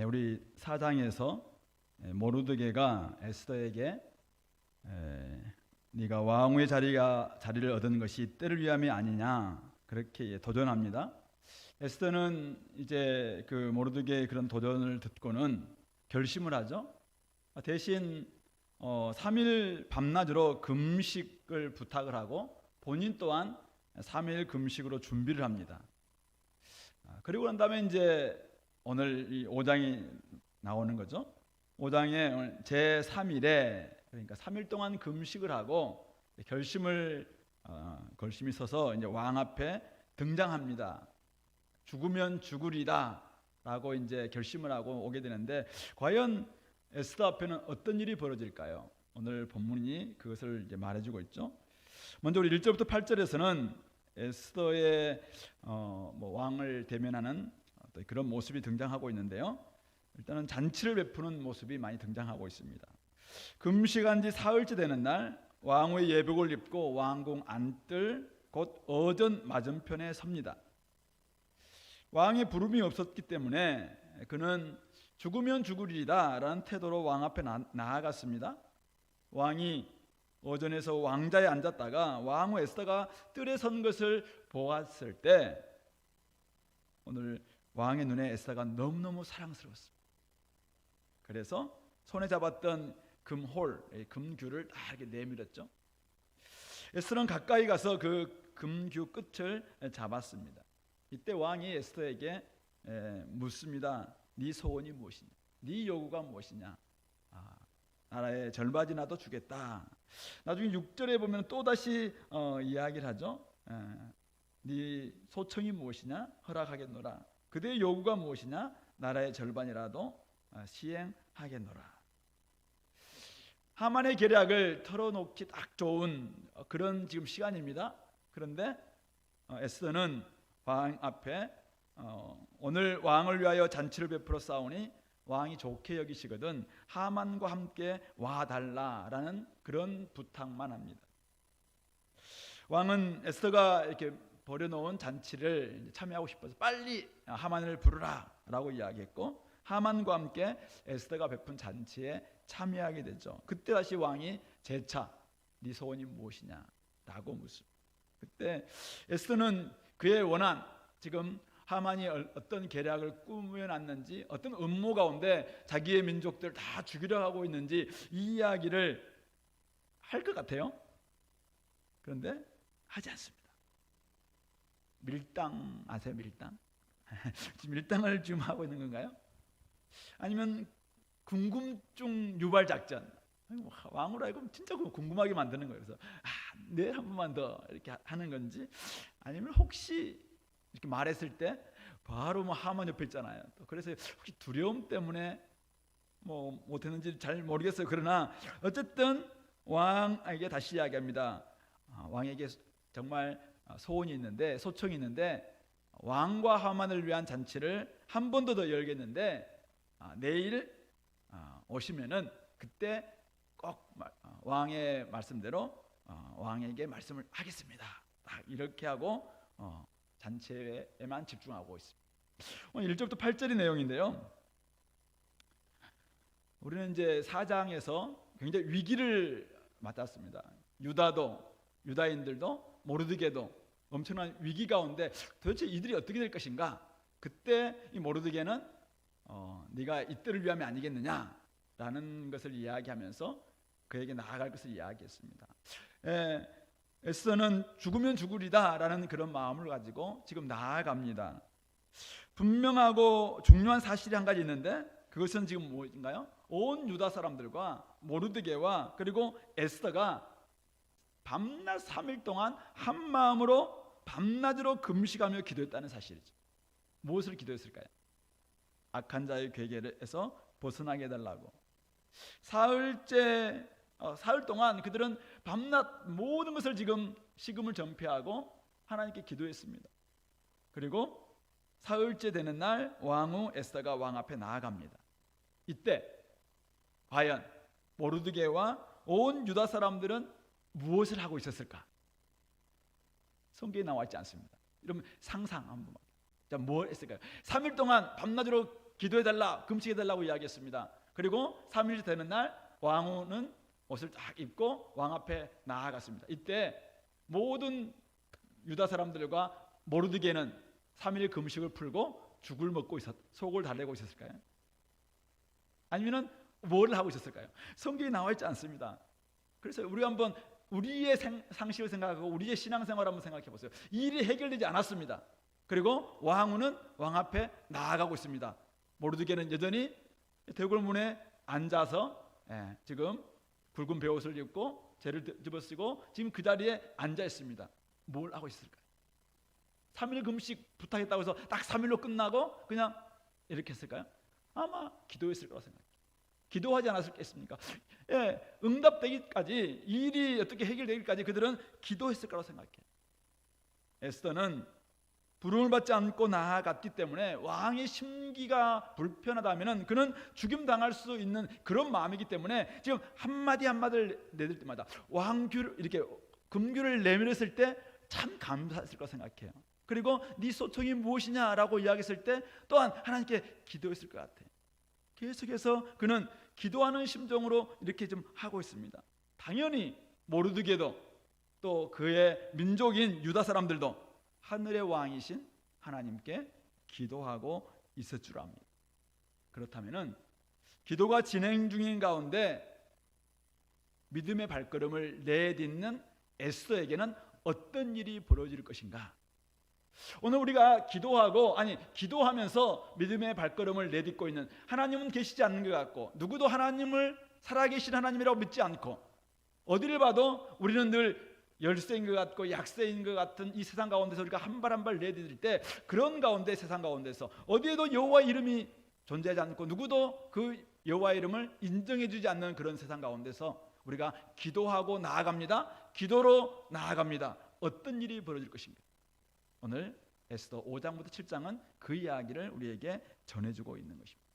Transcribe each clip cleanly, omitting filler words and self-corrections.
우리 4장에서 모르드게가 에스더에게 네가 왕후의 자리를 얻은 것이 때를 위함이 아니냐 그렇게 도전합니다. 에스더는 이제 그 모르드게의 그런 도전을 듣고는 결심을 하죠. 대신 3일 밤낮으로 금식을 부탁을 하고 본인 또한 3일 금식으로 준비를 합니다. 그리고 난 다음에 이제 오늘 이 5장이 나오는 거죠. 5장에 제3일에 그러니까 3일 동안 금식을 하고 결심이 서서 이제 왕 앞에 등장합니다. 죽으면 죽으리다 라고 이제 결심을 하고 오게 되는데 과연 에스더 앞에는 어떤 일이 벌어질까요? 오늘 본문이 그것을 이제 말해주고 있죠. 먼저 우리 1절부터 8절에서는 에스더의 왕을 대면하는 그런 모습이 등장하고 있는데요. 일단은 잔치를 베푸는 모습이 많이 등장하고 있습니다. 금식한 지 사흘째 되는 날 왕후의 예복을 입고 왕궁 안뜰 곧 어전 맞은편에 섭니다. 왕의 부름이 없었기 때문에 그는 죽으면 죽으리다 라는 태도로 왕 앞에 나아갔습니다. 왕이 어전에서 왕자에 앉았다가 왕후 에스더가 뜰에 선 것을 보았을 때 오늘 왕의 눈에 에스더가 너무너무 사랑스러웠습니다. 그래서 손에 잡았던 금홀, 금규를 다 이렇게 내밀었죠. 에스더는 가까이 가서 그 금규 끝을 잡았습니다. 이때 왕이 에스더에게 묻습니다. 네 소원이 무엇이냐? 네 요구가 무엇이냐? 나라의 절반이라도 주겠다. 나중에 6절에 보면 또다시 이야기를 하죠. 네 소청이 무엇이냐? 허락하겠노라. 그대의 요구가 무엇이냐? 나라의 절반이라도 시행하겠노라. 하만의 계략을 털어놓기 딱 좋은 그런 지금 시간입니다. 그런데 에스더는 왕 앞에 오늘 왕을 위하여 잔치를 베풀어 싸우니 왕이 좋게 여기시거든 하만과 함께 와달라라는 그런 부탁만 합니다. 왕은 에스더가 이렇게 벌여놓은 잔치를 참여하고 싶어서 빨리 하만을 부르라 라고 이야기했고 하만과 함께 에스더가 베푼 잔치에 참여하게 되죠. 그때 다시 왕이 재차 네 소원이 무엇이냐 라고 묻습니다. 그때 에스더는 그의 원한, 지금 하만이 어떤 계략을 꾸며놨는지, 어떤 음모 가운데 자기의 민족들 다 죽이려 하고 있는지 이 이야기를 할 것 같아요. 그런데 하지 않습니다. 밀당 아세요? 밀당? 밀당을 지금 하고 있는 건가요? 아니면 궁금증 유발 작전, 왕으로 알고 진짜 궁금하게 만드는 거예요. 그래서 네, 한 번만 더 이렇게 하는 건지, 아니면 혹시 이렇게 말했을 때 바로 하만 옆에 있잖아요. 그래서 혹시 두려움 때문에 못했는지 잘 모르겠어요. 그러나 어쨌든 왕에게 다시 이야기합니다. 왕에게 정말 소원이 있는데, 소청이 있는데 왕과 하만을 위한 잔치를 한 번 더 열겠는데 내일 오시면은 그때 꼭 왕의 말씀대로 왕에게 말씀을 하겠습니다. 이렇게 하고 잔치에만 집중하고 있습니다. 오늘 1절부터 8절의 내용인데요. 우리는 이제 4장에서 굉장히 위기를 맞았습니다. 유다인들도 모르드게도 엄청난 위기 가운데 도대체 이들이 어떻게 될 것인가? 그때 이 모르드게는 네가 이때를 위함이 아니겠느냐라는 것을 이야기하면서 그에게 나아갈 것을 이야기했습니다. 에스더는 죽으면 죽으리다라는 그런 마음을 가지고 지금 나아갑니다. 분명하고 중요한 사실이 한 가지 있는데 그것은 지금 무엇인가요? 온 유다 사람들과 모르드게와 그리고 에스더가 밤낮 3일 동안 한 마음으로 밤낮으로 금식하며 기도했다는 사실이죠. 무엇을 기도했을까요? 악한 자의 괴계에서 벗어나게 해달라고. 사흘 동안 그들은 밤낮 모든 것을 지금 식음을 전폐하고 하나님께 기도했습니다. 그리고 사흘째 되는 날 왕후 에스더가 왕 앞에 나아갑니다. 이때 과연 모르드게와 온 유다 사람들은 무엇을 하고 있었을까? 성경에 나와 있지 않습니다. 여러분 상상 한번. 자, 뭘 했을까요? 3일 동안 밤낮으로 기도해달라, 금식해달라고 이야기했습니다. 그리고 3일째 되는 날 왕후는 옷을 딱 입고 왕 앞에 나아갔습니다. 이때 모든 유다 사람들과 모르드게는 3일 금식을 풀고 죽을 먹고 속을 달래고 있었을까요? 아니면 뭘 하고 있었을까요? 성경에 나와 있지 않습니다. 그래서 우리가 한번 우리의 상식을 생각하고 우리의 신앙생활을 한번 생각해 보세요. 이 일이 해결되지 않았습니다. 그리고 왕후는 왕 앞에 나아가고 있습니다. 모르드게는 여전히 대궐문에 앉아서 지금 굵은 베옷을 입고 재를 집어쓰고 지금 그 자리에 앉아 있습니다. 뭘 하고 있을까요? 3일 금식 부탁했다고 해서 딱 3일로 끝나고 그냥 이렇게 했을까요? 아마 기도했을 거라고 생각해요. 기도하지 않았겠습니까? 응답되기까지, 이 일이 어떻게 해결되기까지 그들은 기도했을 거라고 생각해요. 에스더는 부름을 받지 않고 나아갔기 때문에 왕의 심기가 불편하다면 그는 죽임당할 수 있는 그런 마음이기 때문에 지금 한마디 한마디를 내들 때마다 왕규를 이렇게 금규를 내밀었을 때 참 감사했을 거라고 생각해요. 그리고 네 소청이 무엇이냐라고 이야기했을 때 또한 하나님께 기도했을 것 같아요. 계속해서 그는 기도하는 심정으로 이렇게 좀 하고 있습니다. 당연히 모르드게도 또 그의 민족인 유다 사람들도 하늘의 왕이신 하나님께 기도하고 있을 줄 압니다. 그렇다면은 기도가 진행 중인 가운데 믿음의 발걸음을 내딛는 에스더에게는 어떤 일이 벌어질 것인가? 오늘 우리가 기도하면서 믿음의 발걸음을 내딛고 있는 하나님은 계시지 않는 것 같고 누구도 하나님을 살아계신 하나님이라고 믿지 않고 어디를 봐도 우리는 늘 열세인 것 같고 약세인 것 같은 이 세상 가운데서 우리가 한 발 한 발 내디딜 때 그런 가운데 세상 가운데서 어디에도 여호와 이름이 존재하지 않고 누구도 그 여호와 이름을 인정해 주지 않는 그런 세상 가운데서 우리가 기도하고 나아갑니다. 기도로 나아갑니다. 어떤 일이 벌어질 것인가? 오늘 에스더 5장부터 7장은 그 이야기를 우리에게 전해주고 있는 것입니다.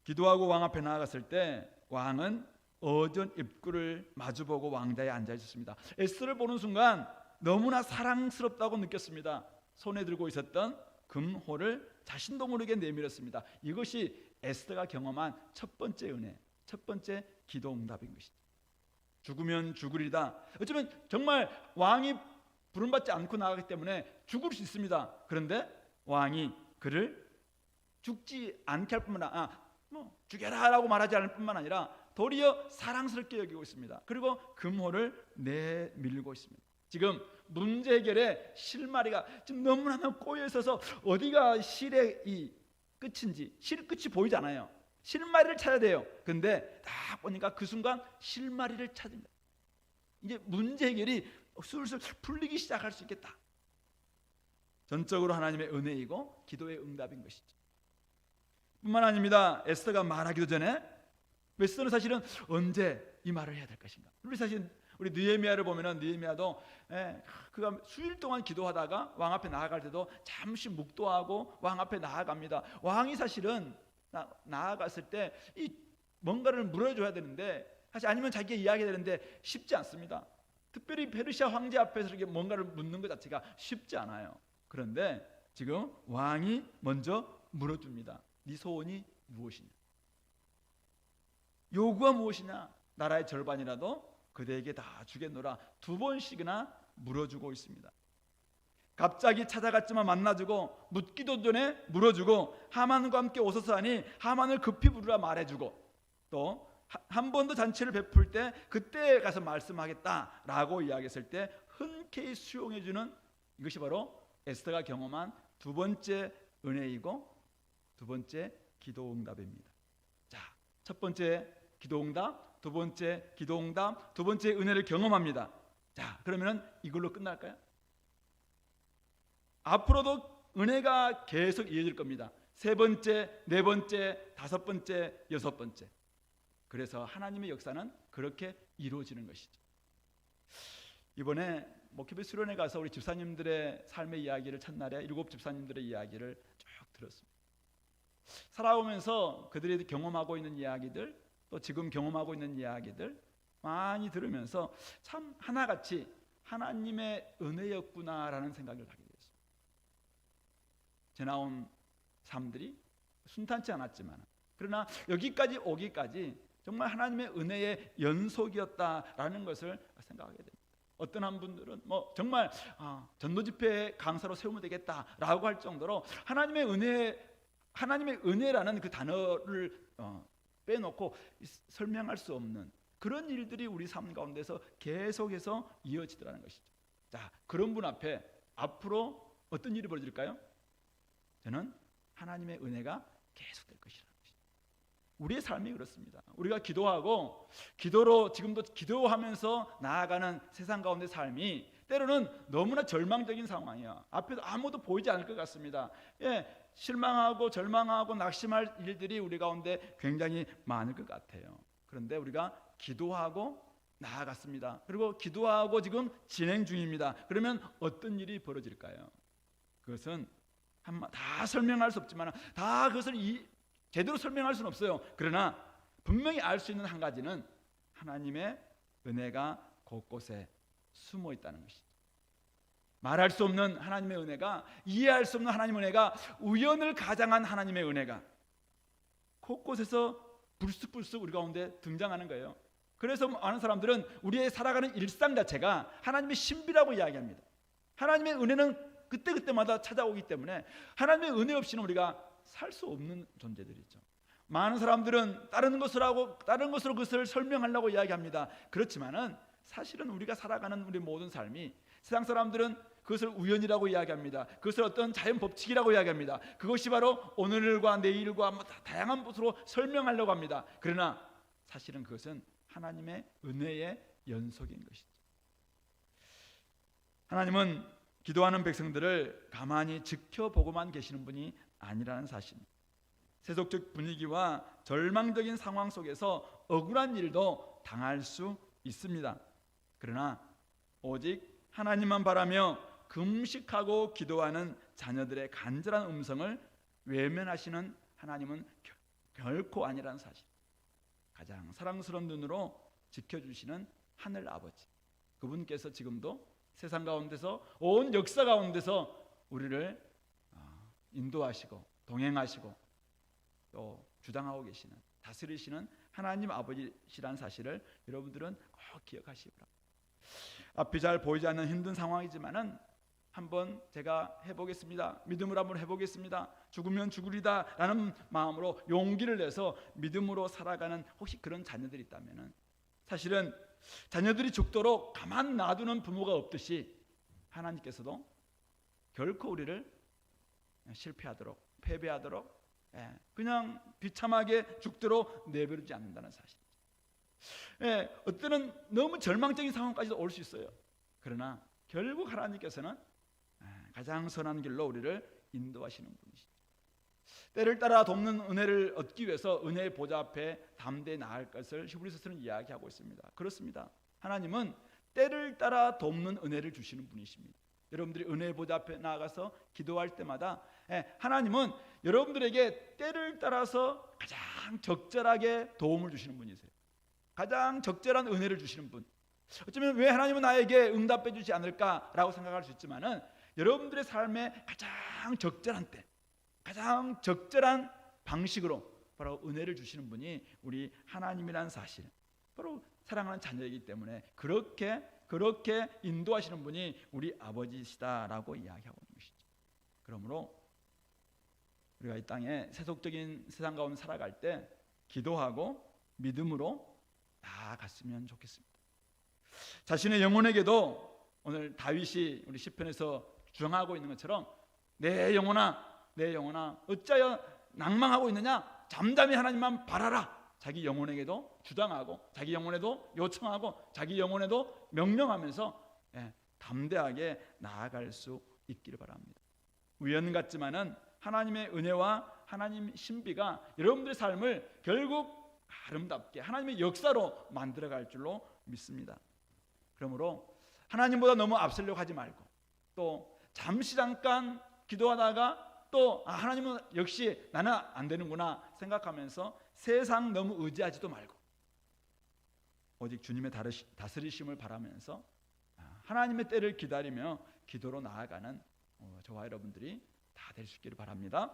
기도하고 왕 앞에 나아갔을 때 왕은 어전 입구를 마주보고 왕자에 앉아 있었습니다. 에스더를 보는 순간 너무나 사랑스럽다고 느꼈습니다. 손에 들고 있었던 금호를 자신도 모르게 내밀었습니다. 이것이 에스더가 경험한 첫 번째 은혜, 첫 번째 기도 응답인 것이죠. 죽으면 죽으리다. 어쩌면 정말 왕이 부름받지 않고 나가기 때문에 죽을 수 있습니다. 그런데 왕이 그를 죽지 않게 할 뿐만 아니라 죽여라라고 말하지 않을 뿐만 아니라 도리어 사랑스럽게 여기고 있습니다. 그리고 금호를 내밀고 있습니다. 지금 문제 해결에 실마리가 지금 너무나 꼬여 있어서 어디가 실의 이 끝인지, 실 끝이 보이지 않아요. 실마리를 찾아야 돼요. 근데 딱 보니까 그 순간 실마리를 찾습니다. 이제 문제 해결이 슬슬 풀리기 시작할 수 있겠다. 전적으로 하나님의 은혜이고 기도의 응답인 것이죠. 뿐만 아닙니다. 에스더가 말하기도 전에 에스더는 사실은 언제 이 말을 해야 될 것인가? 우리 느헤미야를 보면은 느헤미야도 그가 수일 동안 기도하다가 왕 앞에 나아갈 때도 잠시 묵도하고 왕 앞에 나아갑니다. 왕이 사실은 나아갔을 때 이 뭔가를 물어줘야 되는데 사실 아니면 자기가 이야기해야 되는데 쉽지 않습니다. 특별히 페르시아 황제 앞에서 이렇게 뭔가를 묻는 것 자체가 쉽지 않아요. 그런데 지금 왕이 먼저 물어줍니다. 네 소원이 무엇이냐? 요구가 무엇이냐? 나라의 절반이라도 그대에게 다 주겠노라. 2번씩이나 물어주고 있습니다. 갑자기 찾아갔지만 만나주고 묻기도 전에 물어주고 하만과 함께 오소서 하니 하만을 급히 부르라 말해주고 또 한 번 더 잔치를 베풀 때 그때 가서 말씀하겠다라고 이야기했을 때 흔쾌히 수용해주는 이것이 바로 에스더가 경험한 2번째 은혜이고 2번째 기도 응답입니다. 자, 첫 번째 기도 응답, 2번째 기도 응답, 2번째 은혜를 경험합니다. 자, 그러면 이걸로 끝날까요? 앞으로도 은혜가 계속 이어질 겁니다. 3번째, 4번째, 5번째, 6번째. 그래서 하나님의 역사는 그렇게 이루어지는 것이죠. 이번에 목회비 수련회 가서 우리 집사님들의 삶의 이야기를 첫날에 7 집사님들의 이야기를 쭉 들었습니다. 살아오면서 그들이 경험하고 있는 이야기들 또 지금 경험하고 있는 이야기들 많이 들으면서 참 하나같이 하나님의 은혜였구나라는 생각을 하게 됐습니다. 지나온 삶들이 순탄치 않았지만, 그러나 여기까지 오기까지 정말 하나님의 은혜의 연속이었다라는 것을 생각하게 됩니다. 어떤 한 분들은 뭐 정말 전도 집회 강사로 세우면 되겠다라고 할 정도로 하나님의 은혜라는 그 단어를 빼놓고 설명할 수 없는 그런 일들이 우리 삶 가운데서 계속해서 이어지더라는 것이죠. 자, 그런 분 앞에 앞으로 어떤 일이 벌어질까요? 저는 하나님의 은혜가 계속될 것이라는 것이죠. 우리의 삶이 그렇습니다. 우리가 기도하고 기도로 지금도 기도하면서 나아가는 세상 가운데 삶이 때로는 너무나 절망적인 상황이야. 앞에도 아무도 보이지 않을 것 같습니다. 실망하고 절망하고 낙심할 일들이 우리 가운데 굉장히 많을 것 같아요. 그런데 우리가 기도하고 나아갔습니다. 그리고 기도하고 지금 진행 중입니다. 그러면 어떤 일이 벌어질까요? 그것은 다 설명할 수 없지만, 다 그것을 제대로 설명할 수는 없어요. 그러나 분명히 알 수 있는 한 가지는 하나님의 은혜가 곳곳에 숨어 있다는 것이죠. 말할 수 없는 하나님의 은혜가, 이해할 수 없는 하나님의 은혜가, 우연을 가장한 하나님의 은혜가 곳곳에서 불쑥불쑥 우리 가운데 등장하는 거예요. 그래서 많은 사람들은 우리의 살아가는 일상 자체가 하나님의 신비라고 이야기합니다. 하나님의 은혜는 그때그때마다 찾아오기 때문에 하나님의 은혜 없이는 우리가 살 수 없는 존재들이죠. 많은 사람들은 다른 것으로 그것을 설명하려고 이야기합니다. 그렇지만은 사실은 우리가 살아가는 우리 모든 삶이, 세상 사람들은 그것을 우연이라고 이야기합니다. 그것을 어떤 자연 법칙이라고 이야기합니다. 그것이 바로 오늘과 내일과 다양한 것으로 설명하려고 합니다. 그러나 사실은 그것은 하나님의 은혜의 연속인 것이죠. 하나님은 기도하는 백성들을 가만히 지켜보고만 계시는 분이 아니라는 사실입니다. 세속적 분위기와 절망적인 상황 속에서 억울한 일도 당할 수 있습니다. 그러나 오직 하나님만 바라며 금식하고 기도하는 자녀들의 간절한 음성을 외면하시는 하나님은 결코 아니라는 사실, 가장 사랑스러운 눈으로 지켜주시는 하늘 아버지, 그분께서 지금도 세상 가운데서, 온 역사 가운데서 우리를 인도하시고 동행하시고 또 주장하고 계시는, 다스리시는 하나님 아버지시라는 사실을 여러분들은 꼭 기억하시기 바랍니다. 앞이 잘 보이지 않는 힘든 상황이지만은 한번 제가 해보겠습니다, 믿음으로 한번 해보겠습니다, 죽으면 죽으리다 라는 마음으로 용기를 내서 믿음으로 살아가는 혹시 그런 자녀들이 있다면은, 사실은 자녀들이 죽도록 가만 놔두는 부모가 없듯이 하나님께서도 결코 우리를 실패하도록, 패배하도록, 그냥 비참하게 죽도록 내버리지 않는다는 사실. 어떤 때는 너무 절망적인 상황까지도 올 수 있어요. 그러나 결국 하나님께서는 가장 선한 길로 우리를 인도하시는 분이시죠. 때를 따라 돕는 은혜를 얻기 위해서 은혜의 보좌 앞에 담대히 나아갈 것을 히브리서서는 이야기하고 있습니다. 그렇습니다. 하나님은 때를 따라 돕는 은혜를 주시는 분이십니다. 여러분들이 은혜의 보좌 앞에 나아가서 기도할 때마다 하나님은 여러분들에게 때를 따라서 가장 적절하게 도움을 주시는 분이세요. 가장 적절한 은혜를 주시는 분. 어쩌면 왜 하나님은 나에게 응답해 주지 않을까라고 생각할 수 있지만은, 여러분들의 삶에 가장 적절한 때, 가장 적절한 방식으로 바로 은혜를 주시는 분이 우리 하나님이라는 사실, 바로 사랑하는 자녀이기 때문에 그렇게 인도하시는 분이 우리 아버지시다라고 이야기하고 있는 것이죠. 그러므로 우리가 이 땅에 세속적인 세상 가운데 살아갈 때 기도하고 믿음으로 나아갔으면 좋겠습니다. 자신의 영혼에게도 오늘 다윗이 우리 시편에서 주장하고 있는 것처럼 내 영혼아 어찌하여 낭망하고 있느냐, 잠잠히 하나님만 바라라. 자기 영혼에게도 주장하고, 자기 영혼에도 요청하고, 자기 영혼에도 명령하면서 담대하게 나아갈 수 있기를 바랍니다. 우연 같지만은 하나님의 은혜와 하나님 신비가 여러분들의 삶을 결국 아름답게 하나님의 역사로 만들어갈 줄로 믿습니다. 그러므로 하나님보다 너무 앞서려고 하지 말고, 또 잠시 잠깐 기도하다가 또 하나님은 역시 나는 안 되는구나 생각하면서 세상 너무 의지하지도 말고, 오직 주님의 다스리심을 바라면서 하나님의 때를 기다리며 기도로 나아가는 저와 여러분들이 다 다 될 수 있기를 바랍니다.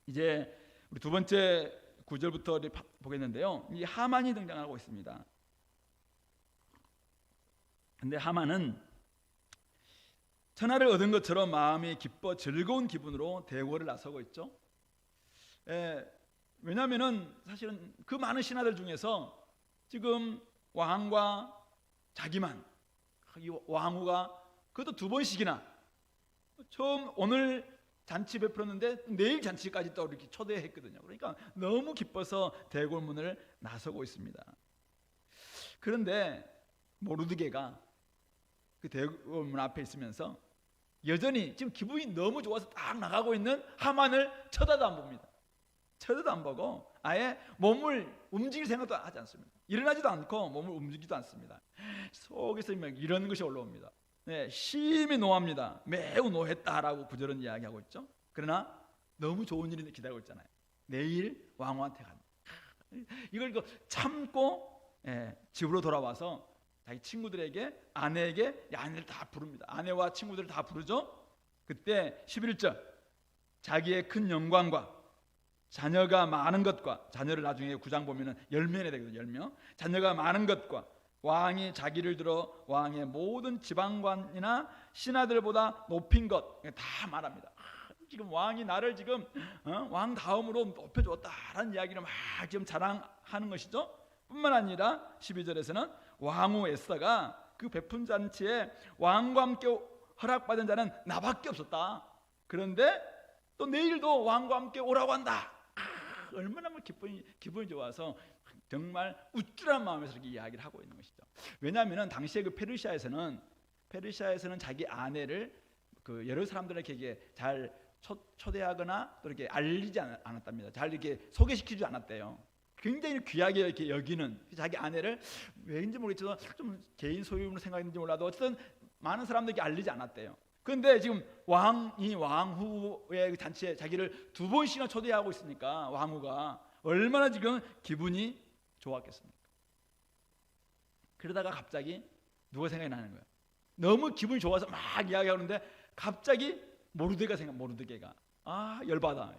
이제 우리 두 번째 구절부터 보겠는데요. 이 하만이 등장하고 있습니다. 근데 하만은 천하를 얻은 것처럼 마음이 기뻐 즐거운 기분으로 대궐을 나서고 있죠. 왜냐하면은 사실은 그 많은 신하들 중에서 지금 왕과 자기만, 이 왕후가 그것도 두 번씩이나 처음 오늘 잔치 베풀었는데 내일 잔치까지 또 이렇게 초대했거든요. 그러니까 너무 기뻐서 대궐문을 나서고 있습니다. 그런데 모르드게가 그 대궐문 앞에 있으면서 여전히 지금 기분이 너무 좋아서 딱 나가고 있는 하만을 쳐다도 안 봅니다. 쳐다도 안 보고 아예 몸을 움직일 생각도 하지 않습니다. 일어나지도 않고 몸을 움직이지도 않습니다. 속에서 이런 것이 올라옵니다. 네, 심히 노합니다. 매우 노했다라고 구절은 이야기하고 있죠. 그러나 너무 좋은 일이 기다리고 있잖아요. 내일 왕후한테 간다. 이걸 참고 집으로 돌아와서 자기 친구들에게, 아내에게 아내를 다 부릅니다. 아내와 친구들을 다 부르죠. 그때 11절 자기의 큰 영광과 자녀가 많은 것과, 자녀를 나중에 9장 보면은 10명이 되거든요. 10명. 자녀가 많은 것과 왕이 자기를 들어 왕의 모든 지방관이나 신하들보다 높인 것 다 말합니다. 지금 왕이 나를 지금 왕 다음으로 높여줬다라는 이야기를 막 지금 자랑하는 것이죠. 뿐만 아니라 12절에서는 왕후 에스더가 그 베푼 잔치에 왕과 함께 허락받은 자는 나밖에 없었다. 그런데 또 내일도 왕과 함께 오라고 한다. 얼마나 기분이 좋아서 정말 우쭐한 마음에서 이렇게 이야기를 하고 있는 것이죠. 왜냐하면 당시에 그 페르시아에서는 자기 아내를 그 여러 사람들에게 잘 초대하거나 또 이렇게 알리지 않았답니다. 잘 이렇게 소개시키지 않았대요. 굉장히 귀하게 이렇게 여기는 자기 아내를 왜인지 모르겠지만 좀 개인 소유로 생각했는지 몰라도 어쨌든 많은 사람들에게 알리지 않았대요. 그런데 지금 왕후의 잔치에 자기를 두 번씩이나 초대하고 있으니까 왕후가 얼마나 지금 기분이 좋았겠습니까? 그러다가 갑자기 누가 생각이 나는 거예요. 너무 기분이 좋아서 막 이야기하는데 갑자기 모르드게가 열받아.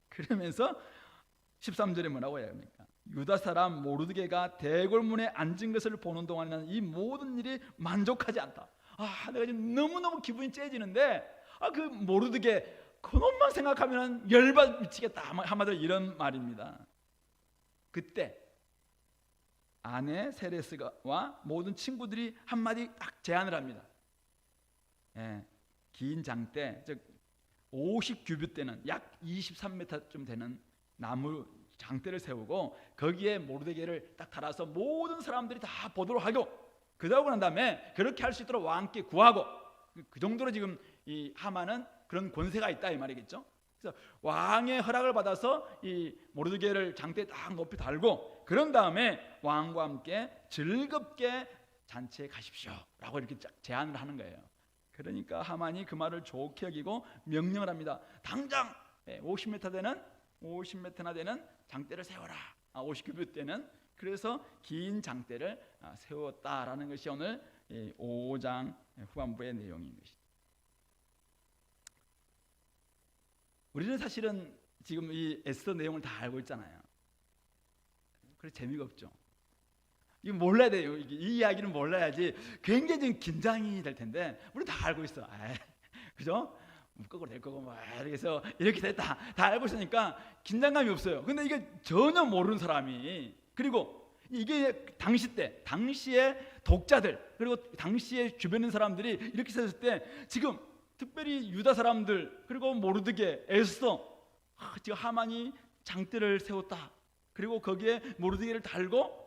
그러면서 13절에 뭐라고 해야 합니까? 유다 사람 모르드게가 대궐문에 앉은 것을 보는 동안에는 이 모든 일이 만족하지 않다. 내가 지금 너무너무 기분이 째지는데 그 모르드게 그놈만 생각하면 열받 미치겠다. 한마디로 이런 말입니다. 그때 아내 세레스와 모든 친구들이 한마디 딱 제안을 합니다. 긴 장대, 즉 50규빗 되는 약 23m쯤 되는 나무 장대를 세우고 거기에 모르드게를 딱 달아서 모든 사람들이 다 보도록 하고, 그러고 난 다음에 그렇게 할 수 있도록 왕께 구하고, 그 정도로 지금 이 하만은 그런 권세가 있다 이 말이겠죠. 그래서 왕의 허락을 받아서 이 모르드게를 장대에 딱 높이 달고, 그런 다음에 왕과 함께 즐겁게 잔치에 가십시오라고 이렇게 제안을 하는 거예요. 그러니까 하만이 그 말을 좋게 여기고 명령을 합니다. 당장 50m나 되는 장대를 세워라. 50규빗 되는. 그래서 긴 장대를 세웠다라는 것이 오늘 5장 후반부의 내용인 것이죠. 우리는 사실은 지금 이 에스더 내용을 다 알고 있잖아요. 그래서 재미가 없죠. 이거 몰라야 돼요. 이 이야기는 몰라야지 굉장히 긴장이 될 텐데 우리 다 알고 있어. 그죠? 묶고 될 거고 뭐 그래서 이렇게 됐다 다 알고 있으니까 긴장감이 없어요. 근데 이게 전혀 모르는 사람이, 그리고 이게 당시의 독자들, 그리고 당시의 주변에 있는 사람들이 이렇게 썼을 때 지금 특별히 유다 사람들, 그리고 모르드게, 에스더, 지금 하만이 장대를 세웠다. 그리고 거기에 모르드게를 달고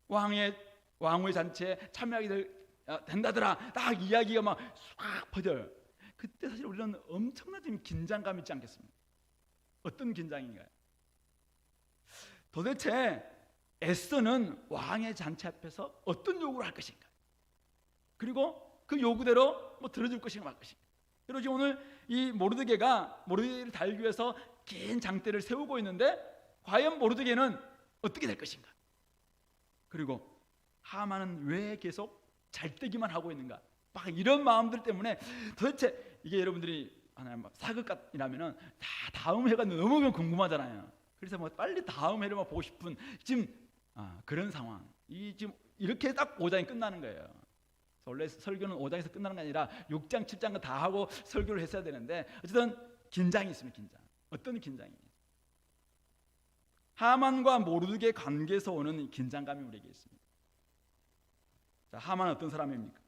왕후의 잔치에 참여하게 된다더라. 딱 이야기가 막 쫙 퍼져요. 그때 사실 우리는 엄청난 긴장감 있지 않겠습니까? 어떤 긴장인가요? 도대체 에스더는 왕의 잔치 앞에서 어떤 요구를 할 것인가? 그리고 그 요구대로 들어줄 것인가 말 것인가? 그리고 지금 오늘 이 모르드게를 달기 위해서 긴 장대를 세우고 있는데 과연 모르드게는 어떻게 될 것인가? 그리고 하만은 왜 계속 잘되기만 하고 있는가? 막 이런 마음들 때문에 도대체 이게 여러분들이 하나님 사극이라면은 다음 해가 너무 궁금하잖아요. 그래서 뭐 빨리 다음 해를 보고 싶은 지금 그런 상황. 이 지금 이렇게 딱 5장이 끝나는 거예요. 원래 설교는 5장에서 끝나는 게 아니라 6장, 7장 다 하고 설교를 했어야 되는데 어쨌든 긴장이 있습니다. 긴장. 어떤 긴장이? 하만과 모르드게의 관계에서 오는 긴장감이 우리에게 있습니다. 자, 하만은 어떤 사람입니까?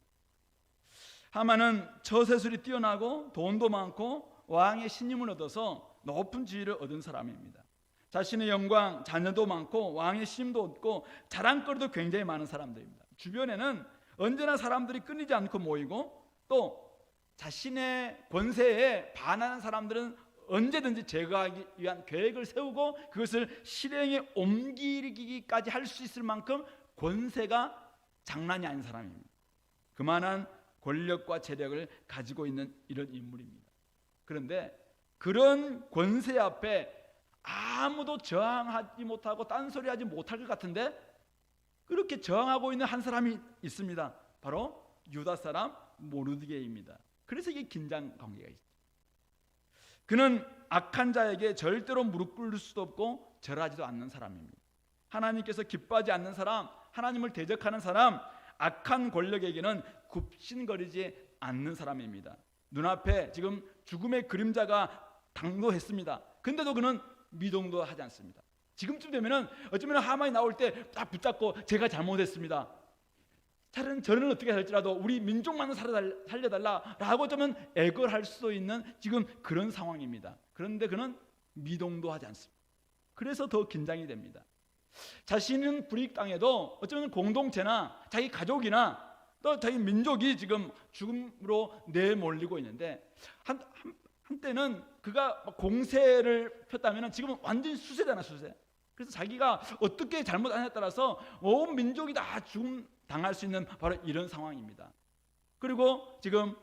하만은 처세술이 뛰어나고 돈도 많고 왕의 신임을 얻어서 높은 지위를 얻은 사람입니다. 자신의 영광, 자녀도 많고 왕의 신임도 얻고 자랑거리도 굉장히 많은 사람들입니다. 주변에는 언제나 사람들이 끊이지 않고 모이고 또 자신의 권세에 반하는 사람들은 언제든지 제거하기 위한 계획을 세우고 그것을 실행에 옮기기까지 할 수 있을 만큼 권세가 장난이 아닌 사람입니다. 그만한 권력과 재력을 가지고 있는 이런 인물입니다. 그런데 그런 권세 앞에 아무도 저항하지 못하고 딴소리하지 못할 것 같은데 그렇게 저항하고 있는 한 사람이 있습니다. 바로 유다 사람 모르드게입니다. 그래서 이게 긴장 관계가 있죠. 그는 악한 자에게 절대로 무릎 꿇을 수도 없고 절하지도 않는 사람입니다. 하나님께서 기뻐하지 않는 사람, 하나님을 대적하는 사람, 악한 권력에게는 굽신거리지 않는 사람입니다. 눈앞에 지금 죽음의 그림자가 당도했습니다. 근데도 그는 미동도 하지 않습니다. 지금쯤 되면은 어쩌면 하만이 나올 때 딱 붙잡고 제가 잘못했습니다. 저는 어떻게 할지라도 우리 민족만은 살려달라라고 좀 애걸할 수도 있는 지금 그런 상황입니다. 그런데 그는 미동도 하지 않습니다. 그래서 더 긴장이 됩니다. 자신은 불이익당해도 어쩌면 공동체나 자기 가족이나 또 자기 민족이 지금 죽음으로 내몰리고 있는데 한때는 그가 공세를 폈다면 지금은 완전히 수세잖아, 수세. 그래서 자기가 어떻게 잘못 안 했냐에 따라서 온 민족이 다 죽음 당할 수 있는 바로 이런 상황입니다. 그리고 지금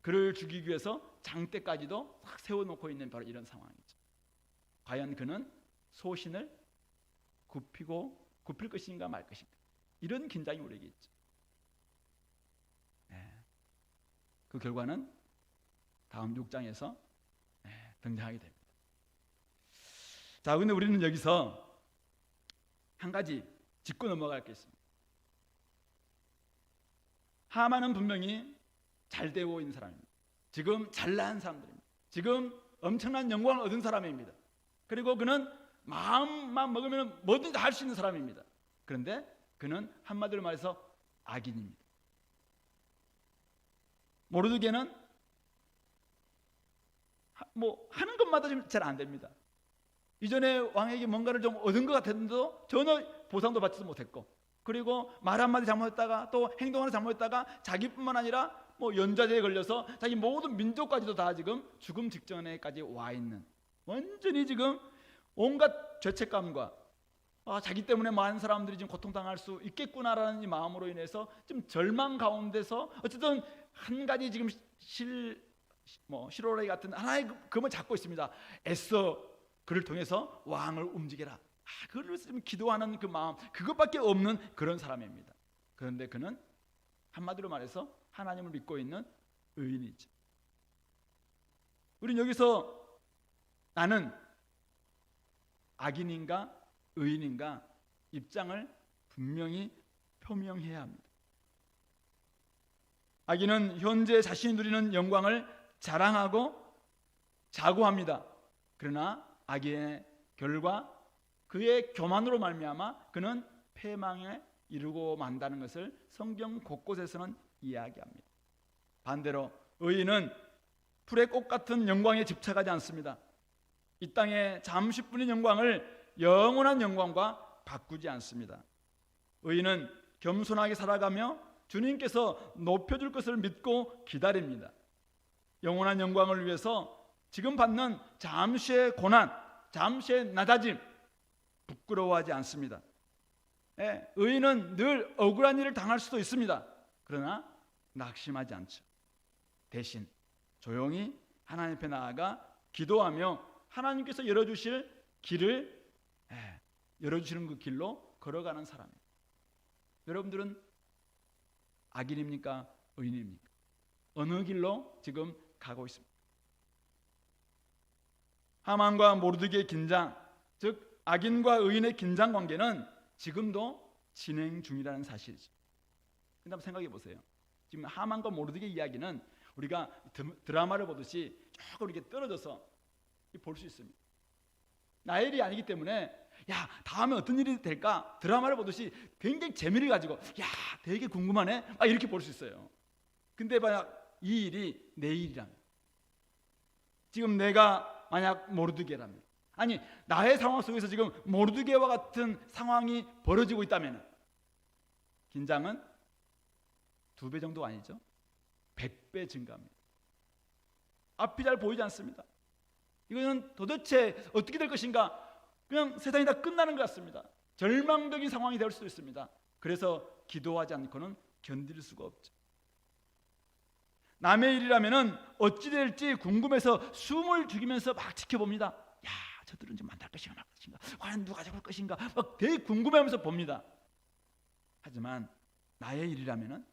그를 죽이기 위해서 장대까지도 확 세워놓고 있는 바로 이런 상황이죠. 과연 그는 소신을 굽힐 것인가 말 것인가, 이런 긴장이 우리에게 있죠. 그 결과는 다음 6장에서 등장하게 됩니다. 자, 근데 우리는 여기서 한 가지 짚고 넘어갈 게 있습니다. 하만은 분명히 잘 되고 있는 사람입니다. 지금 잘난 사람들입니다. 지금 엄청난 영광을 얻은 사람입니다. 그리고 그는 마음만 먹으면 뭐든지 다 할 수 있는 사람입니다. 그런데 그는 한마디로 말해서 악인입니다. 모르드게는 뭐 하는 것마다 좀 잘 안 됩니다. 이전에 왕에게 뭔가를 좀 얻은 것 같았는데도 전혀 보상도 받지도 못했고, 그리고 말 한마디 잘못했다가 또 행동 하나 잘못했다가 자기뿐만 아니라 뭐 연좌제에 걸려서 자기 모든 민족까지도 다 지금 죽음 직전에까지 와 있는, 완전히 지금 온갖 죄책감과 자기 때문에 많은 사람들이 지금 고통당할 수 있겠구나라는 이 마음으로 인해서 좀 절망 가운데서 어쨌든 한 가지 지금 실오라기 같은 하나의 금을 잡고 있습니다. 애써 그를 통해서 왕을 움직여라. 그걸 좀 기도하는 그 마음, 그것밖에 없는 그런 사람입니다. 그런데 그는 한마디로 말해서 하나님을 믿고 있는 의인이죠. 우리는 여기서 나는 악인인가 의인인가 입장을 분명히 표명해야 합니다. 악인은 현재 자신이 누리는 영광을 자랑하고 자고합니다. 그러나 악인의 결과, 그의 교만으로 말미암아 그는 패망에 이르고 만다는 것을 성경 곳곳에서는 이야기합니다. 반대로 의인은 풀의 꽃 같은 영광에 집착하지 않습니다. 이 땅의 잠시뿐인 영광을 영원한 영광과 바꾸지 않습니다. 의인은 겸손하게 살아가며 주님께서 높여줄 것을 믿고 기다립니다. 영원한 영광을 위해서 지금 받는 잠시의 고난, 잠시의 낮아짐 부끄러워하지 않습니다. 의인은 늘 억울한 일을 당할 수도 있습니다. 그러나 낙심하지 않죠. 대신 조용히 하나님 앞에 나아가 기도하며 하나님께서 열어주실 길을 열어주시는 그 길로 걸어가는 사람입니다. 여러분들은 악인입니까? 의인입니까? 어느 길로 지금 가고 있습니까? 하만과 모르드게의 긴장, 즉 악인과 의인의 긴장 관계는 지금도 진행 중이라는 사실이죠. 근데 한번 생각해 보세요. 지금 하만과 모르드게 이야기는 우리가 드라마를 보듯이 조금 이렇게 떨어져서 볼 수 있습니다. 나의 일이 아니기 때문에 야 다음에 어떤 일이 될까 드라마를 보듯이 굉장히 재미를 가지고 야 되게 궁금하네 이렇게 볼 수 있어요. 근데 만약 이 일이 내 일이라면, 지금 내가 만약 모르드게라면, 아니 나의 상황 속에서 지금 모르드게와 같은 상황이 벌어지고 있다면 긴장은 2배 정도 아니죠? 100배 증가합니다. 앞이 잘 보이지 않습니다. 이거는 도대체 어떻게 될 것인가, 그냥 세상이 다 끝나는 것 같습니다. 절망적인 상황이 될 수도 있습니다. 그래서 기도하지 않고는 견딜 수가 없죠. 남의 일이라면 어찌 될지 궁금해서 숨을 죽이면서 막 지켜봅니다. 야 저들은 좀 만날 것인가 말 것인가, 과연 누가 잡을 것인가 막 되게 궁금해하면서 봅니다. 하지만 나의 일이라면,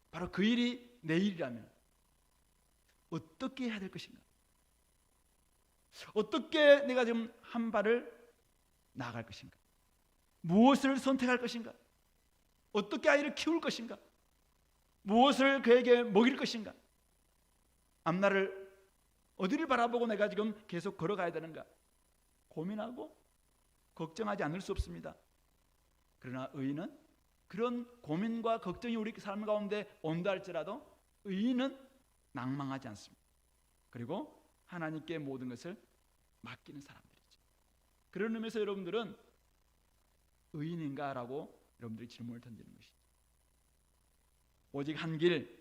바로 그 일이 내 일이라면 어떻게 해야 될 것인가, 어떻게 내가 지금 한 발을 나아갈 것인가, 무엇을 선택할 것인가, 어떻게 아이를 키울 것인가, 무엇을 그에게 먹일 것인가, 앞날을 어디를 바라보고 내가 지금 계속 걸어가야 되는가 고민하고 걱정하지 않을 수 없습니다. 그러나 의인은 그런 고민과 걱정이 우리 삶 가운데 온다 할지라도 의인은 낭망하지 않습니다. 그리고 하나님께 모든 것을 맡기는 사람들이죠. 그런 의미에서 여러분들은 의인인가? 라고 여러분들이 질문을 던지는 것이죠. 오직 한 길,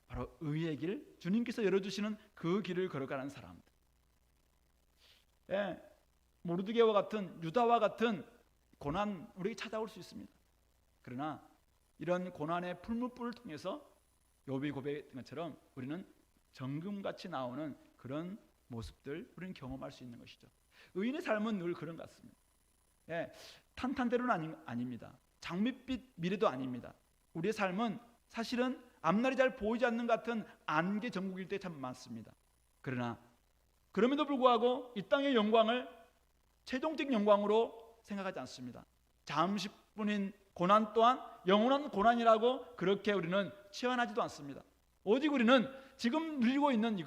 바로 의의 길, 주님께서 열어주시는 그 길을 걸어가는 사람들. 예, 모르드게와 같은, 유다와 같은 고난 우리에게 찾아올 수 있습니다. 그러나 이런 고난의 풀무불을 통해서 욥이 고백했던 것처럼 우리는 정금같이 나오는 그런 모습들 우리는 경험할 수 있는 것이죠. 의인의 삶은 늘 그런 것 같습니다. 예, 탄탄대로는 아닙니다. 장밋빛 미래도 아닙니다. 우리의 삶은 사실은 앞날이 잘 보이지 않는 것 같은 안개 전국일 때 참 많습니다. 그러나 그럼에도 불구하고 이 땅의 영광을 최종적 영광으로 생각하지 않습니다. 잠시뿐인 고난 또한 영원한 고난이라고 그렇게 우리는 치환하지도 않습니다. 오직 우리는 지금 누리고 있는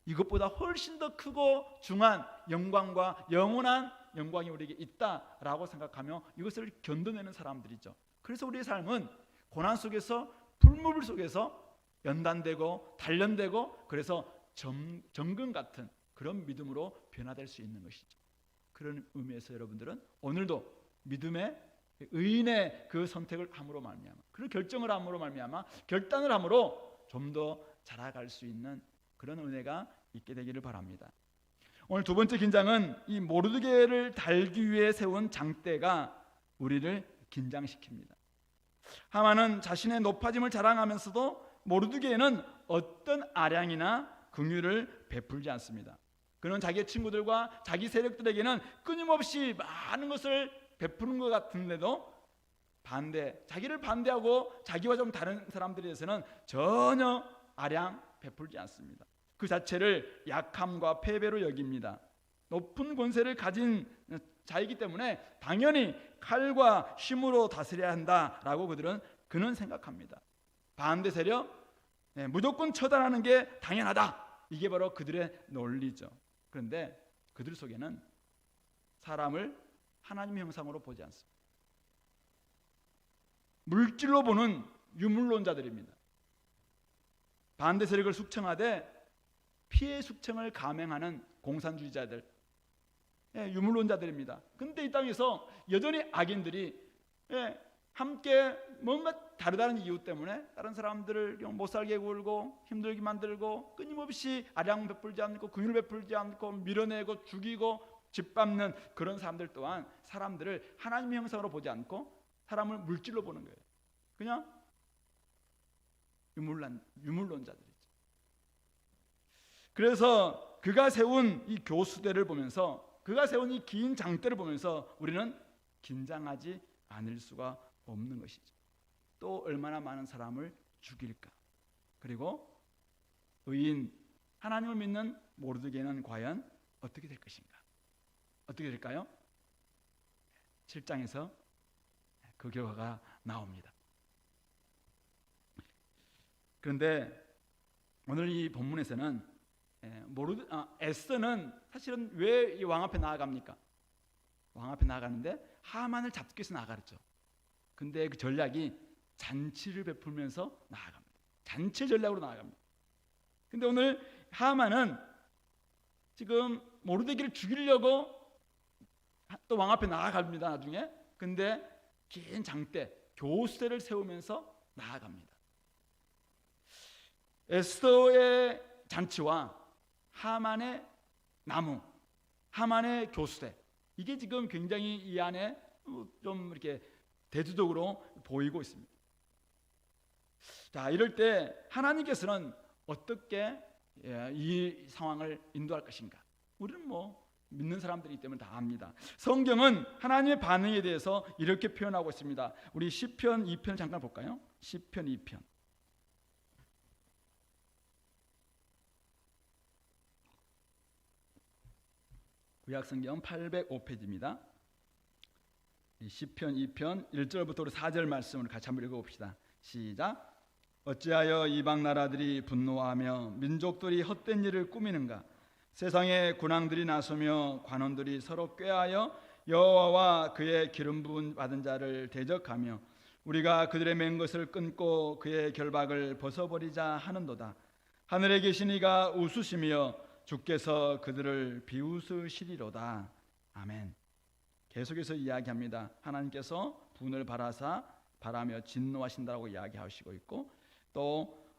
이것보다 훨씬 더 크고 중한 영광과 영원한 영광이 우리에게 있다라고 생각하며 이것을 견뎌내는 사람들이죠. 그래서 우리의 삶은 고난 속에서, 풀무불 속에서 연단되고 단련되고, 그래서 정금 같은 그런 믿음으로 변화될 수 있는 것이죠. 그런 의미에서 여러분들은 오늘도 믿음의 의인의 그 선택을 함으로 말미암아, 그 결정을 함으로 말미암아, 결단을 함으로 좀 더 자라갈 수 있는 그런 은혜가 있게 되기를 바랍니다. 오늘 두 번째 긴장은 이 모르드게를 달기 위해 세운 장대가 우리를 긴장시킵니다. 하만은 자신의 높아짐을 자랑하면서도 모르드게는 어떤 아량이나 긍휼을 베풀지 않습니다. 그는 자기의 친구들과 자기 세력들에게는 끊임없이 많은 것을 베푸는 것 같은데도 자기를 반대하고 자기와 좀 다른 사람들에 대해서는 전혀 아량 베풀지 않습니다. 그 자체를 약함과 패배로 여깁니다. 높은 권세를 가진 자이기 때문에 당연히 칼과 힘으로 다스려야 한다라고 그는 생각합니다. 반대 세력 무조건 처단하는 게 당연하다, 이게 바로 그들의 논리죠. 그런데 그들 속에는 사람을 하나님의 형상으로 보지 않습니다. 물질로 보는 유물론자들입니다. 반대 세력을 숙청하되 피해 숙청을 감행하는 공산주의자들, 유물론자들입니다. 그런데 이 땅에서 여전히 악인들이 함께 뭔가 다르다는 이유 때문에 다른 사람들을 못 살게 굴고 힘들게 만들고 끊임없이 아량 베풀지 않고 긍휼 베풀지 않고 밀어내고 죽이고 짓밟는 그런 사람들 또한 사람들을 하나님의 형상으로 보지 않고 사람을 물질로 보는 거예요. 그냥 유물론자들이죠. 그래서 그가 세운 이 교수대를 보면서, 그가 세운 이 긴 장대를 보면서 우리는 긴장하지 않을 수가 없는 것이죠. 또 얼마나 많은 사람을 죽일까. 그리고 의인 하나님을 믿는 모르드게는 과연 어떻게 될 것인가? 어떻게 될까요? 7장에서 그 결과가 나옵니다. 그런데 오늘 이 본문에서는 에스더는 사실은 왜 이 왕 앞에 나아갑니까? 왕 앞에 나아가는데 하만을 잡기 위해서 나아가죠. 근데 그 전략이 잔치를 베풀면서 나아갑니다. 잔치 전략으로 나아갑니다. 근데 오늘 하만은 지금 모르드게를 죽이려고 또 왕 앞에 나아갑니다. 나중에. 근데 긴 장대, 교수대를 세우면서 나아갑니다. 에스더의 잔치와 하만의 나무, 하만의 교수대, 이게 지금 굉장히 이 안에 좀 이렇게 대조적으로 보이고 있습니다. 자, 이럴 때 하나님께서는 어떻게 이 상황을 인도할 것인가? 우리는 믿는 사람들이기 때문에 다 압니다. 성경은 하나님의 반응에 대해서 이렇게 표현하고 있습니다. 우리 시편 2편 잠깐 볼까요? 시편 2편. 구약성경 805페이지입니다. 시편 2편 1절부터 우리 4절 말씀을 같이 한번 읽어봅시다. 시작. 어찌하여 이방 나라들이 분노하며 민족들이 헛된 일을 꾸미는가? 세상의 군왕들이 나서며 관원들이 서로 꾀하여 여호와와 그의 기름 부은 받은 자를 대적하며 우리가 그들의 맨 것을 끊고 그의 결박을 벗어버리자 하는도다. 하늘에 계신 이가 웃으시며 주께서 그들을 비웃으시리로다. 아멘. 계속해서 이야기합니다. 하나님께서 분을 바라며 진노하신다고 이야기하시고 있고, 또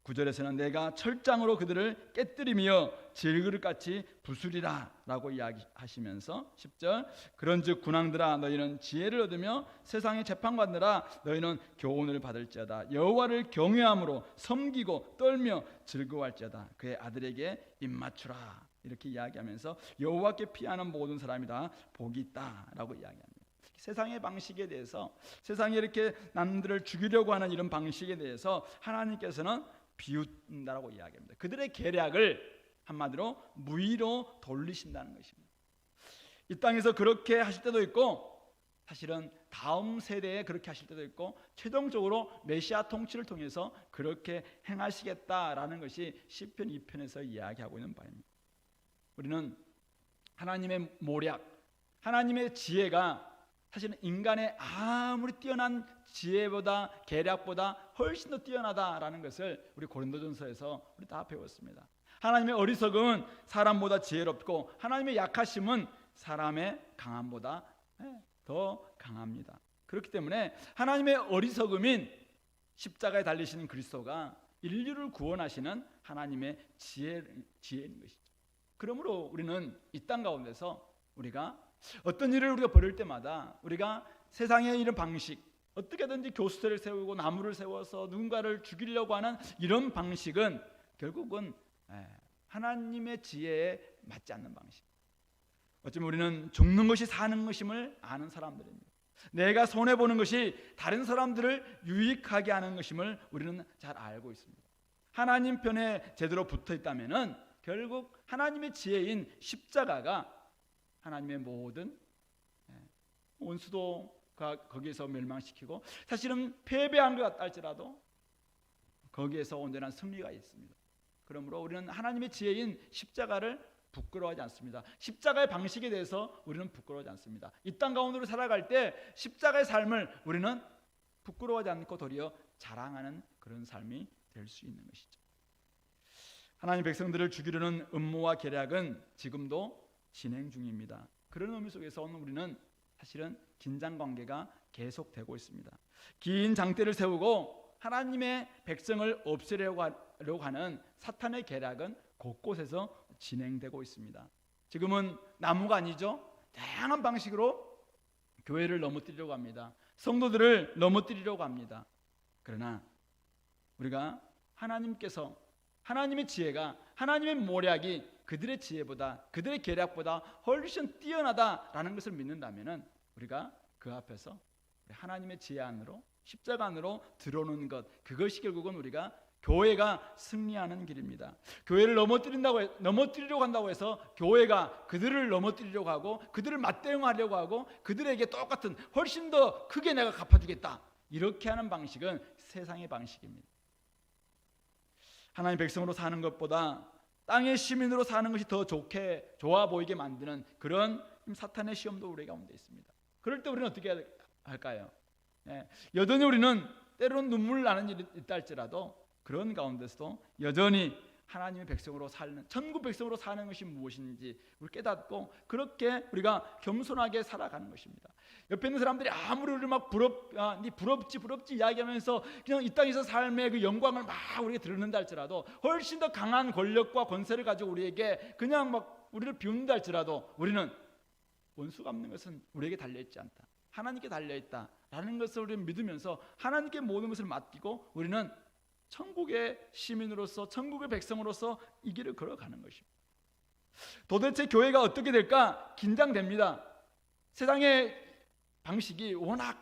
9절에서는 내가 철장으로 그들을 깨뜨리며 질그릇같이 부수리라 라고 이야기하시면서 10절 그런즉 군왕들아 너희는 지혜를 얻으며 세상의 재판관들아 너희는 교훈을 받을지어다. 여호와를 경외함으로 섬기고 떨며 즐거워할지어다. 그의 아들에게 입맞추라. 이렇게 이야기하면서 여호와께 피하는 모든 사람이다 복이 있다 라고 이야기합니다. 세상의 방식에 대해서, 세상에 이렇게 남들을 죽이려고 하는 이런 방식에 대해서 하나님께서는 비웃는다라고 이야기합니다. 그들의 계략을 한마디로 무의로 돌리신다는 것입니다. 이 땅에서 그렇게 하실 때도 있고, 사실은 다음 세대에 그렇게 하실 때도 있고, 최종적으로 메시아 통치를 통해서 그렇게 행하시겠다라는 것이 시편 2편에서 이야기하고 있는 바입니다. 우리는 하나님의 모략, 하나님의 지혜가 사실은 인간의 아무리 뛰어난 지혜보다 계략보다 훨씬 더 뛰어나다라는 것을 우리 고린도전서에서 우리 다 배웠습니다. 하나님의 어리석음은 사람보다 지혜롭고 하나님의 약하심은 사람의 강함보다 더 강합니다. 그렇기 때문에 하나님의 어리석음인 십자가에 달리시는 그리스도가 인류를 구원하시는 하나님의 지혜인 것이죠. 그러므로 우리는 이 땅 가운데서 우리가 어떤 일을 우리가 벌일 때마다 우리가 세상의 이런 방식, 어떻게든지 교수대를 세우고 나무를 세워서 누군가를 죽이려고 하는 이런 방식은 결국은 하나님의 지혜에 맞지 않는 방식. 어쩌면 우리는 죽는 것이 사는 것임을 아는 사람들입니다. 내가 손해보는 것이 다른 사람들을 유익하게 하는 것임을 우리는 잘 알고 있습니다. 하나님 편에 제대로 붙어 있다면 결국 하나님의 지혜인 십자가가 하나님의 모든 원수도가 거기에서 멸망시키고, 사실은 패배한 것 같다 할지라도 거기에서 온전한 승리가 있습니다. 그러므로 우리는 하나님의 지혜인 십자가를 부끄러워하지 않습니다. 십자가의 방식에 대해서 우리는 부끄러워하지 않습니다. 이 땅 가운데로 살아갈 때 십자가의 삶을 우리는 부끄러워하지 않고 도리어 자랑하는 그런 삶이 될 수 있는 것이죠. 하나님 백성들을 죽이려는 음모와 계략은 지금도 진행 중입니다. 그런 의미 속에서 우리는 사실은 긴장관계가 계속되고 있습니다. 긴 장대를 세우고 하나님의 백성을 없애려고 하는 사탄의 계략은 곳곳에서 진행되고 있습니다. 지금은 나무가 아니죠. 다양한 방식으로 교회를 넘어뜨리려고 합니다. 성도들을 넘어뜨리려고 합니다. 그러나 우리가 하나님께서, 하나님의 지혜가, 하나님의 모략이 그들의 지혜보다, 그들의 계략보다 훨씬 뛰어나다라는 것을 믿는다면 우리가 그 앞에서 하나님의 지혜 안으로, 십자가 안으로 들어오는 것, 그것이 결국은 우리가 교회가 승리하는 길입니다. 교회를 넘어뜨리려고 한다고 해서 교회가 그들을 넘어뜨리려고 하고 그들을 맞대응하려고 하고 그들에게 똑같은 훨씬 더 크게 내가 갚아주겠다, 이렇게 하는 방식은 세상의 방식입니다. 하나님의 백성으로 사는 것보다 땅의 시민으로 사는 것이 더 좋아 보이게 만드는 그런 사탄의 시험도 우리 가운데 있습니다. 그럴 때 우리는 어떻게 할까요? 여전히 우리는 때로는 눈물 나는 일이 있다 할지라도 그런 가운데서도 여전히 하나님의 백성으로 살는, 천국 백성으로 사는 것이 무엇인지 우리 깨닫고 그렇게 우리가 겸손하게 살아가는 것입니다. 옆에 있는 사람들이 아무리 우리를 막 네 부럽지 이야기하면서 그냥 이 땅에서 삶의 그 영광을 막 우리가 들는다 할지라도 훨씬 더 강한 권력과 권세를 가지고 우리에게 그냥 막 우리를 비운다 할지라도 우리는 원수 갚는 것은 우리에게 달려있지 않다, 하나님께 달려있다라는 것을 우리는 믿으면서 하나님께 모든 것을 맡기고 우리는 천국의 시민으로서 천국의 백성으로서 이 길을 걸어가는 것입니다. 도대체 교회가 어떻게 될까 긴장됩니다. 세상의 방식이 워낙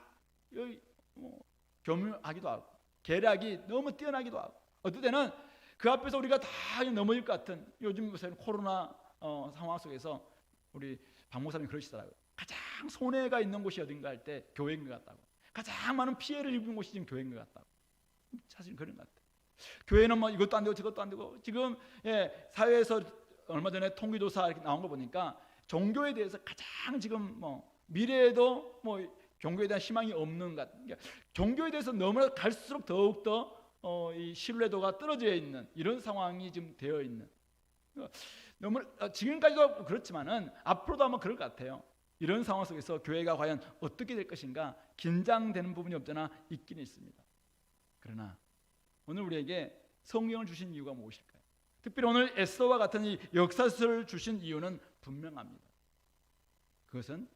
교묘하기도 하고 계략이 너무 뛰어나기도 하고 어떨 때는 그 앞에서 우리가 다 넘어질 것 같은, 요즘 무슨 코로나 상황 속에서 우리 박 목사님이 그러시더라고요. 가장 손해가 있는 곳이 어딘가 할 때 교회인 것 같다고, 가장 많은 피해를 입은 곳이 지금 교회인 것 같다고. 사실 그런 것 같아요. 교회는 뭐 이것도 안 되고 저것도 안 되고, 지금 사회에서 얼마 전에 통계조사 이렇게 나온 거 보니까 종교에 대해서 가장 지금 미래에도 종교에 대한 희망이 없는 것, 그러니까 종교에 대해서 너무나 갈수록 더욱더 이 신뢰도가 떨어져 있는 이런 상황이 지금 되어 있는, 너무 지금까지도 그렇지만은 앞으로도 아마 그럴 것 같아요. 이런 상황 속에서 교회가 과연 어떻게 될 것인가 긴장되는 부분이 없잖아 있긴 있습니다. 그러나 오늘 우리에게 성경을 주신 이유가 무엇일까요? 특별히 오늘 에스더와 같은 이 역사서를 주신 이유는 분명합니다. 그것은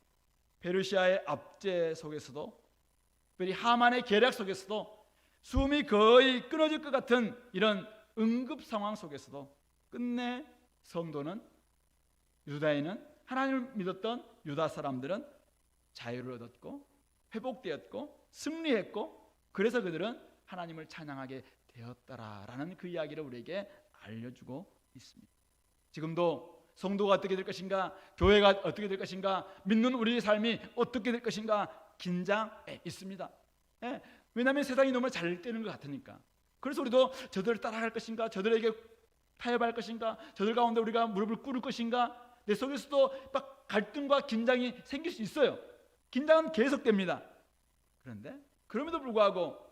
페르시아의 압제 속에서도, 특별히 하만의 계략 속에서도, 숨이 거의 끊어질 것 같은 이런 응급 상황 속에서도 끝내 성도는, 유다인은, 하나님을 믿었던 유다 사람들은 자유를 얻었고 회복되었고 승리했고, 그래서 그들은 하나님을 찬양하게 되었더라라는 그 이야기를 우리에게 알려주고 있습니다. 지금도 성도가 어떻게 될 것인가, 교회가 어떻게 될 것인가, 믿는 우리의 삶이 어떻게 될 것인가 긴장해 있습니다. 왜냐하면 세상이 너무 잘 되는 것 같으니까. 그래서 우리도 저들을 따라갈 것인가, 저들에게 타협할 것인가, 저들 가운데 우리가 무릎을 꿇을 것인가, 내 속에서도 막 갈등과 긴장이 생길 수 있어요. 긴장은 계속됩니다. 그런데 그럼에도 불구하고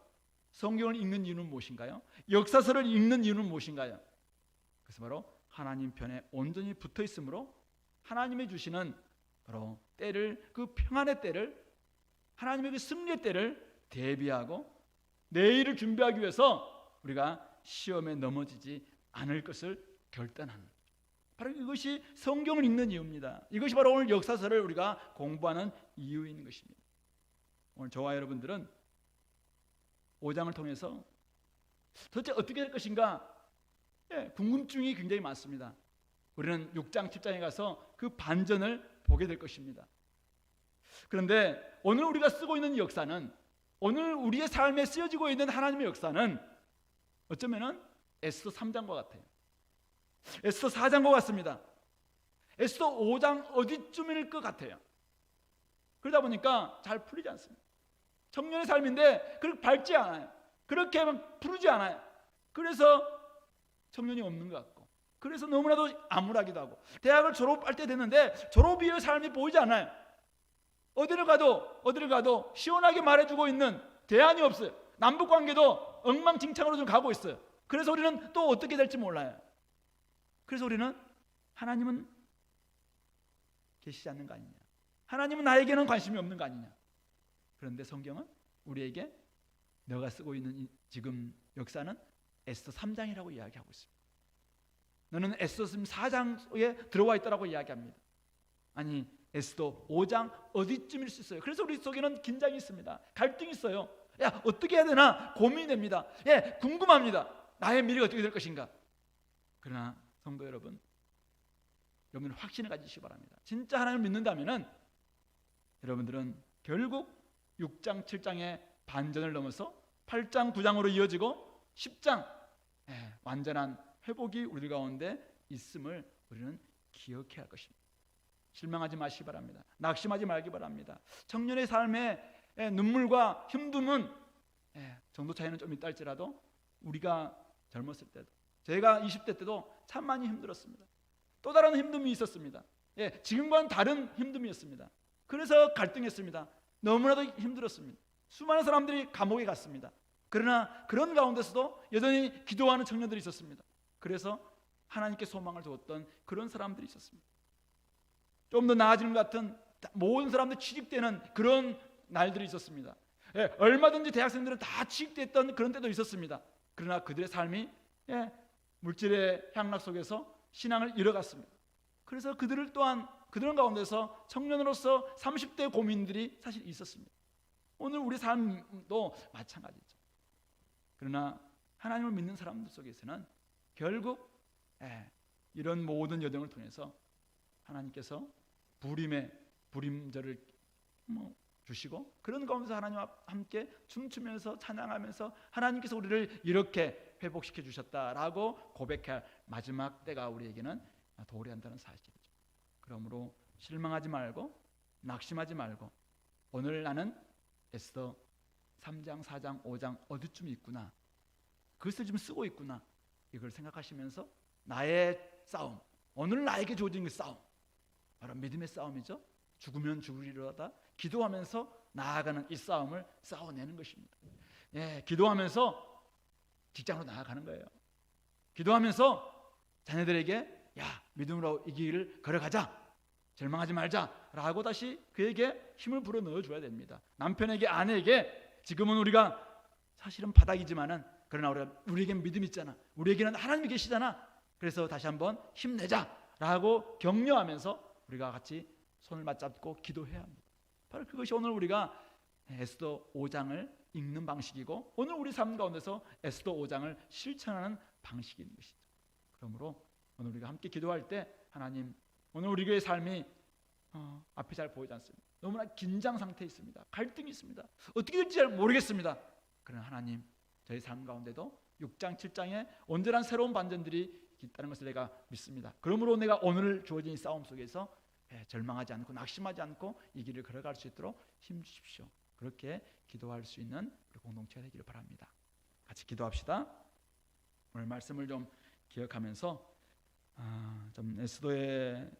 성경을 읽는 이유는 무엇인가요? 역사서를 읽는 이유는 무엇인가요? 그래서 바로 하나님 편에 온전히 붙어 있으므로 하나님이 주시는 바로 때를, 그 평안의 때를, 하나님의 그 승리의 때를 대비하고 내일을 준비하기 위해서 우리가 시험에 넘어지지 않을 것을 결단하는, 바로 이것이 성경을 읽는 이유입니다. 이것이 바로 오늘 역사서를 우리가 공부하는 이유인 것입니다. 오늘 저와 여러분들은 5장을 통해서 도대체 어떻게 될 것인가 궁금증이 굉장히 많습니다. 우리는 6장, 7장에 가서 그 반전을 보게 될 것입니다. 그런데 오늘 우리가 쓰고 있는 역사는, 오늘 우리의 삶에 쓰여지고 있는 하나님의 역사는 어쩌면은 에스더 3장과 같아요. 에스더 4장과 같습니다. 에스더 5장 어디쯤일 것 같아요. 그러다 보니까 잘 풀리지 않습니다. 청년의 삶인데 그렇게 밝지 않아요. 그렇게 막 푸르지 않아요. 그래서 청년이 없는 것 같고, 그래서 너무나도 암울하기도 하고, 대학을 졸업할 때 됐는데 졸업 이후의 삶이 보이지 않아요. 어디를 가도 시원하게 말해주고 있는 대안이 없어요. 남북관계도 엉망진창으로 좀 가고 있어요. 그래서 우리는 또 어떻게 될지 몰라요. 그래서 우리는 하나님은 계시지 않는 거 아니냐, 하나님은 나에게는 관심이 없는 거 아니냐. 그런데 성경은 우리에게 너가 쓰고 있는 지금 역사는 에스더 3장이라고 이야기하고 있습니다. 너는 에스더 4장에 들어와 있다라고 이야기합니다. 아니, 에스더 5장 어디쯤일 수 있어요. 그래서 우리 속에는 긴장이 있습니다. 갈등이 있어요. 야, 어떻게 해야 되나 고민이 됩니다. 궁금합니다. 나의 미래가 어떻게 될 것인가. 그러나 성도 여러분, 여러분은 확신을 가지시기 바랍니다. 진짜 하나님을 믿는다면은 여러분들은 결국 6장, 7장의 반전을 넘어서 8장, 9장으로 이어지고 10장, 완전한 회복이 우리 가운데 있음을 우리는 기억해야 할 것입니다. 실망하지 마시기 바랍니다. 낙심하지 말기 바랍니다. 청년의 삶에 눈물과 힘듦은 정도 차이는 좀 있다 할지라도 우리가 젊었을 때도, 제가 20대 때도 참 많이 힘들었습니다. 또 다른 힘듦이 있었습니다. 지금과는 다른 힘듦이었습니다. 그래서 갈등했습니다. 너무나도 힘들었습니다. 수많은 사람들이 감옥에 갔습니다. 그러나 그런 가운데서도 여전히 기도하는 청년들이 있었습니다. 그래서 하나님께 소망을 두었던 그런 사람들이 있었습니다. 좀 더 나아지는 것 같은 모든 사람들 취직되는 그런 날들이 있었습니다. 얼마든지 대학생들은 다 취직됐던 그런 때도 있었습니다. 그러나 그들의 삶이 물질의 향락 속에서 신앙을 잃어갔습니다. 그래서 그들은 가운데서 청년으로서 30대 고민들이 사실 있었습니다. 오늘 우리 삶도 마찬가지죠. 그러나 하나님을 믿는 사람들 속에서는 결국 이런 모든 여정을 통해서 하나님께서 부림절을 주시고 그런 가운데서 하나님과 함께 춤추면서 찬양하면서 하나님께서 우리를 이렇게 회복시켜 주셨다라고 고백할 마지막 때가 우리에게는 도래한다는 사실이죠. 그러므로 실망하지 말고 낙심하지 말고 오늘 나는 에스더 3장, 4장, 5장 어디쯤 있구나, 그것을 지금 쓰고 있구나, 이걸 생각하시면서 나의 싸움, 오늘 나에게 주어진 그 싸움, 바로 믿음의 싸움이죠. 죽으면 죽으리로다 기도하면서 나아가는 이 싸움을 싸워내는 것입니다. 기도하면서 직장으로 나아가는 거예요. 기도하면서 자녀들에게 믿음으로 이 길을 걸어가자, 절망하지 말자라고 다시 그에게 힘을 불어 넣어줘야 됩니다. 남편에게, 아내에게 지금은 우리가 사실은 바닥이지만은 그러나 우리에겐 믿음 있잖아, 우리에게는 하나님이 계시잖아, 그래서 다시 한번 힘내자라고 격려하면서 우리가 같이 손을 맞잡고 기도해야 합니다. 바로 그것이 오늘 우리가 에스더 5장을 읽는 방식이고 오늘 우리 삶 가운데서 에스더 5장을 실천하는 방식인 것이죠. 그러므로 오늘 우리가 함께 기도할 때 하나님, 오늘 우리 교회의 삶이 앞이 잘 보이지 않습니다. 너무나 긴장 상태에 있습니다. 갈등이 있습니다. 어떻게 될지 잘 모르겠습니다. 그러나 하나님, 저희 삶 가운데도 6장 7장에 온전한 새로운 반전들이 있다는 것을 내가 믿습니다. 그러므로 내가 오늘 주어진 이 싸움 속에서 절망하지 않고 낙심하지 않고 이 길을 걸어갈 수 있도록 힘 주십시오. 그렇게 기도할 수 있는 우리 공동체가 되기를 바랍니다. 같이 기도합시다. 오늘 말씀을 좀 기억하면서 좀 에스더의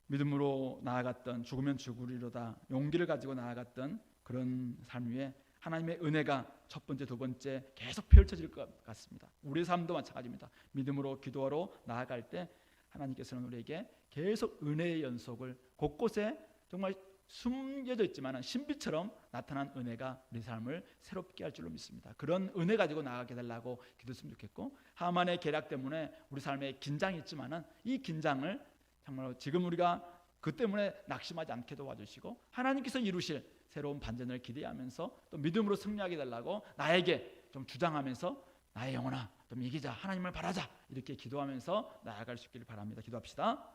믿음으로 나아갔던, 죽으면 죽으리로다 용기를 가지고 나아갔던 그런 삶 위에 하나님의 은혜가 첫 번째, 두 번째 계속 펼쳐질 것 같습니다. 우리의 삶도 마찬가지입니다. 믿음으로 기도하러 나아갈 때 하나님께서는 우리에게 계속 은혜의 연속을 곳곳에 정말 숨겨져 있지만 신비처럼 나타난 은혜가 우리 삶을 새롭게 할 줄로 믿습니다. 그런 은혜 가지고 나아가게 달라고 기도했으면 좋겠고, 하만의 계략 때문에 우리 삶에 긴장이 있지만 이 긴장을 정말 지금 우리가 그 때문에 낙심하지 않게 도와주시고 하나님께서 이루실 새로운 반전을 기대하면서 또 믿음으로 승리하게 달라고 나에게 좀 주장하면서 나의 영혼아 좀 이기자, 하나님을 바라자, 이렇게 기도하면서 나아갈 수 있기를 바랍니다. 기도합시다.